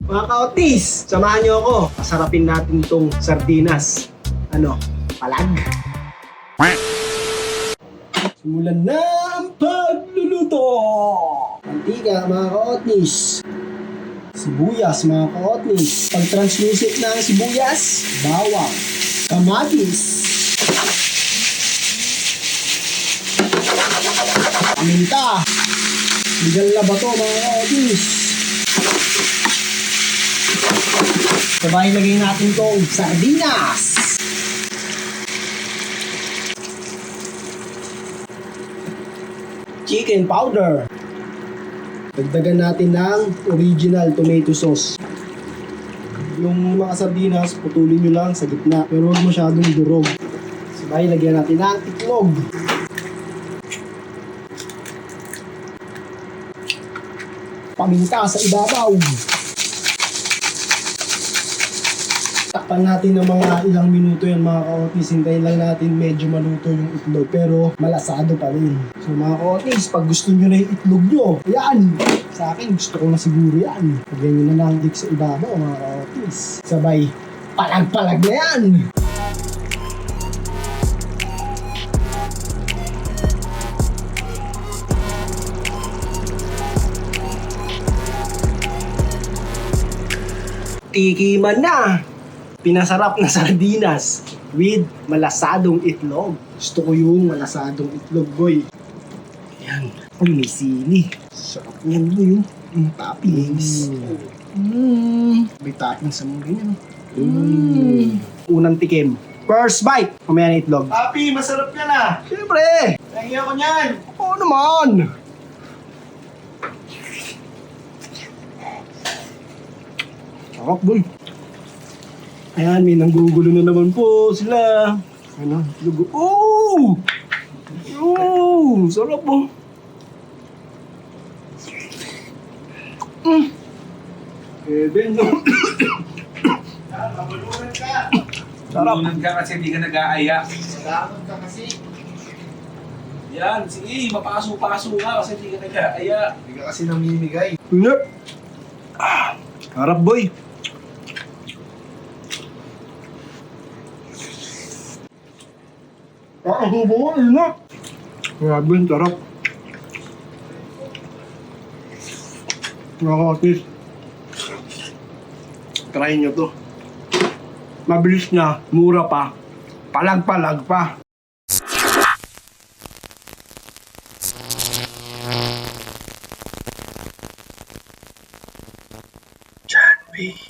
Mga kaotis, samahan niyo ako. Pasarapin natin tong sardinas. Ano? Palag? Simulan na ang pagluluto! Mantika mga kaotis. Sibuyas mga kaotis. Pag translucent na ang sibuyas, bawang, kamatis, paminta. Legal na ba ito mga kaotis? Sabay lagay natin tong sardinas. Chicken powder. Dagdagan natin ng original tomato sauce. Yung mga sardinas, putulin nyo lang sa gitna. Pero huwag masyadong durog. Sabay lagyan natin ng itlog. Paminta sa ibabaw. Takpan natin ng mga ilang minuto yan mga kaotis. Hintayin lang natin medyo maluto yung itlog. Pero malasado pa rin. So mga kaotis, pag gusto nyo na yung itlog nyo, yan! Sa akin, gusto ko na siguro yan. Lagyan nyo na lang dik sa ibabaw mga kaotis. Sabay, palag-palag na yan! Tikiman na! Pinasarap na sardinas with malasadong itlog. Gusto ko yung malasadong itlog, boy. Ayan. Ay, may sili. Sarap niyan, boy. Yung toppings. May toppings sa mga ganyan. Unang tikim. First bite. Kumaya na itlog. Papi, masarap yan ah. Siyempre! Lagi ako niyan. Oo naman! Sarap, boy. Ayan, may nanggugulo na naman po sila. Ano? Lugo. Oh! Oh! Sarap po. Eben, no? Mabulunan ka. Sarap. Tulungan ka kasi hindi ka nag-aaya. Salamat ka kasi. Yan, sige, mapaso-paso ka kasi hindi ka nag-aaya. Hindi ka kasi namimigay. Ingat. Sarap, boy. Hubo ko, ingat. Grabe, sarap. Mga kaotis. Try nyo to. Mabilis na, mura pa, palag-palag pa. John B.